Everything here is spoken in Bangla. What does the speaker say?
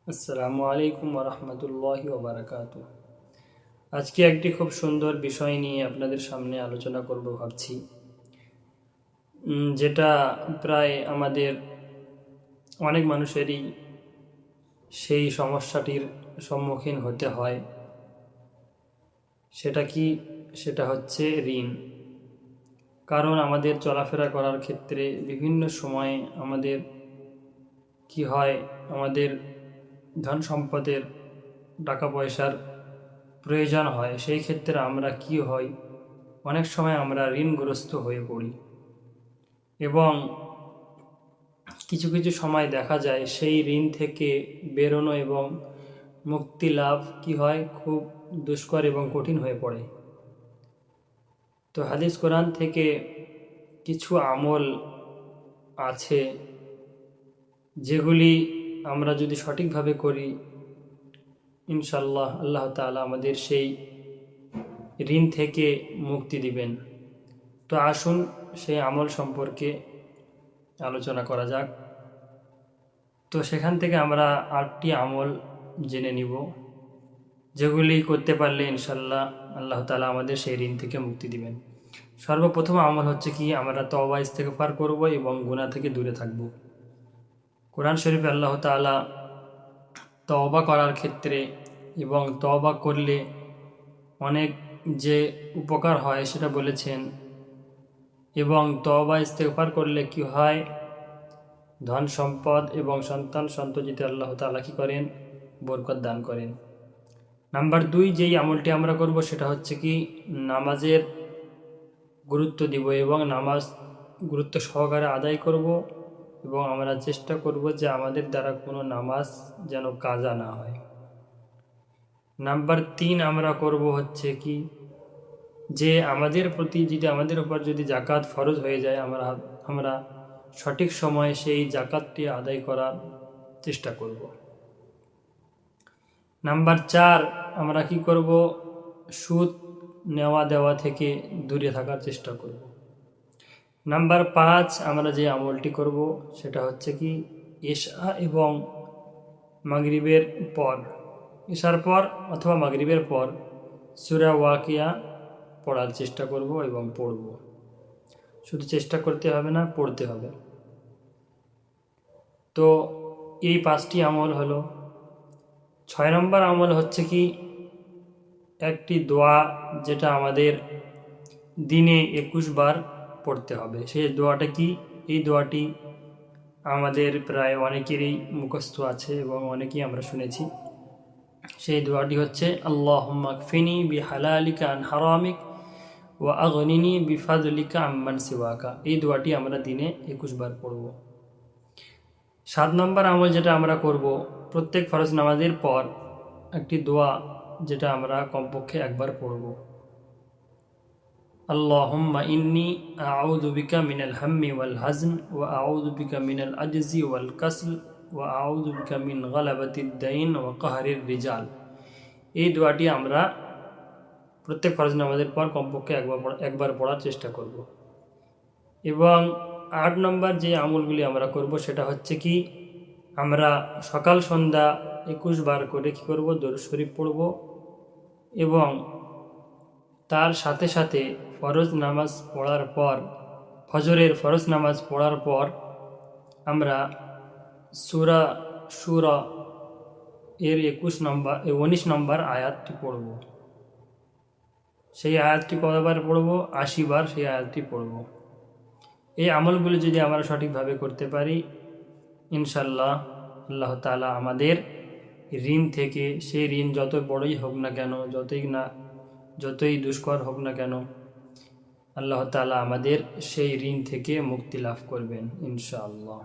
আসসালামু আলাইকুম ওরহমতুল্লাহি ওবারাকাতু। আজকে একটি খুব সুন্দর বিষয় নিয়ে আপনাদের সামনে আলোচনা করব ভাবছি, যেটা প্রায় আমাদের অনেক মানুষেরই সেই সমস্যাটির সম্মুখীন হতে হয়। সেটা কি? সেটা হচ্ছে ঋণ। কারণ আমাদের চলাফেরা করার ক্ষেত্রে বিভিন্ন সময়ে আমাদের কি হয়, আমাদের ধন সম্পদের, টাকা পয়সার প্রয়োজন হয়। সেই ক্ষেত্রে আমরা কি হয়, অনেক সময় আমরা ঋণগ্রস্ত হয়ে পড়ি এবং কিছু কিছু সময় দেখা যায় সেই ঋণ থেকে বেরোনো এবং মুক্তি লাভ কি হয়, খুব দুষ্কর এবং কঠিন হয়ে পড়ে। তো হাদিস কোরআন থেকে কিছু আমল আছে যেগুলি আমরা যদি সঠিকভাবে করি, ইনশাল্লাহ আল্লাহ তাআলা আমাদের সেই ঋণ থেকে মুক্তি দিবেন। তো আসুন সেই আমল সম্পর্কে আলোচনা করা যাক। তো সেখান থেকে আমরা 8টি আমল জেনে নিব, যেগুলি করতে পারলে ইনশাল্লাহ আল্লাহ তাআলা আমাদের সেই ঋণ থেকে মুক্তি দিবেন। সর্বপ্রথম আমল হচ্ছে কি, আমরা তওবা ইস্তেগফার করব এবং গুনাহ থেকে দূরে থাকব। কোরআন শরীফে আল্লাহ তাআলা তওবা করার ক্ষেত্রে এবং তওবা করলে অনেক যে উপকার হয় সেটা বলেছেন। এবং তওবা ইস্তেগফার করলে কি হয়, ধন সম্পদ এবং সন্তান সন্ততিতে আল্লাহ তাআলা কি করেন, বরকত দান করেন। নাম্বার 2, যেই আমলটি আমরা করব সেটা হচ্ছে কি, নামাজের গুরুত্ব দিব এবং নামাজ গুরুত্ব সহকারে আদায় করব এবং আমরা চেষ্টা করব যে আমাদের দ্বারা কোনো নামাজ যেন কাজা না হয়। নাম্বার 3 আমরা করব হচ্ছে কি, যে আমাদের প্রতি যদি আমাদের উপর যদি জাকাত ফরজ হয়ে যায়, আমরা সঠিক সময়ে সেই জাকাতটি আদায় করার চেষ্টা করব। নাম্বার 4 আমরা কি করব, সুদ নেওয়া দেওয়া থেকে দূরে থাকার চেষ্টা করব। নাম্বার 5 আমরা যে আমলটি করব সেটা হচ্ছে কি, এশা এবং মাগরিবের পর, এশার পর অথবা মাগরিবের পর সূরা ওয়াকিয়া পড়ার চেষ্টা করব এবং পড়ব। শুধু চেষ্টা করতে হবে না, পড়তে হবে। তো এই 5টি আমল হলো। 6 নম্বর আমল হচ্ছে কি, একটি দোয়া যেটা আমাদের দিনে 21 বার পড়তে হবে। সেই দোয়াটা কি? এই দোয়াটি আমাদের প্রায় অনেকেরই মুখস্থ আছে এবং অনেকেই আমরা শুনেছি। সেই দোয়াটি হচ্ছে, আল্লাহুম্মা কফিনি বিহালালিকা আন হারামিক ওয়া আগনিনি বিফাদলিকা আম্মান সিওয়াকা। এই দোয়াটি আমরা দিনে 21 বার পড়ব। 7 নম্বর আমল যেটা আমরা করব, প্রত্যেক ফরজ নামাজের পর একটি দোয়া যেটা আমরা কমপক্ষে একবার পড়ব। আল্লাহুম্মা ইন্নী আউযু বিকা মিনাল হাম্মি ওয়াল হাজন ওয়া আউযু বিকা মিনাল আজজি ওয়াল কাসল ওয়া আউযু বিকা মিন গালাবাতিদ দাইন ওয়া কাহরির রিজাল। এই দোয়াটি আমরা প্রত্যেক ফরজ নামাজের পর কমপক্ষে একবার পড়ার চেষ্টা করব। এবং 8 নম্বর যে আমলগুলি আমরা করব সেটা হচ্ছে কি, আমরা সকাল সন্ধ্যা 21 বার করে কি করব, দরুদ শরীফ পড়ব এবং তার সাথে সাথে ফরজ নামাজ পড়ার পর, ফজরের ফরজ নামাজ পড়ার পর আমরা সূরা শুরা এর 19 নম্বর আয়াতটি পড়ব। সেই আয়াতটি কতবার পড়ব? 80 বার সেই আয়াতটি পড়ব। এই আমলগুলি যদি আমরা সঠিকভাবে করতে পারি, ইনশাল্লাহ আল্লাহ তাআলা আমাদের ঋণ থেকে, সেই ঋণ যত বড়ই হোক না কেন, যতই দুষ্কর হোক না কেন, আল্লাহ তাআলা আমাদের সেই ঋণ থেকে মুক্তি লাভ করবেন ইনশাআল্লাহ।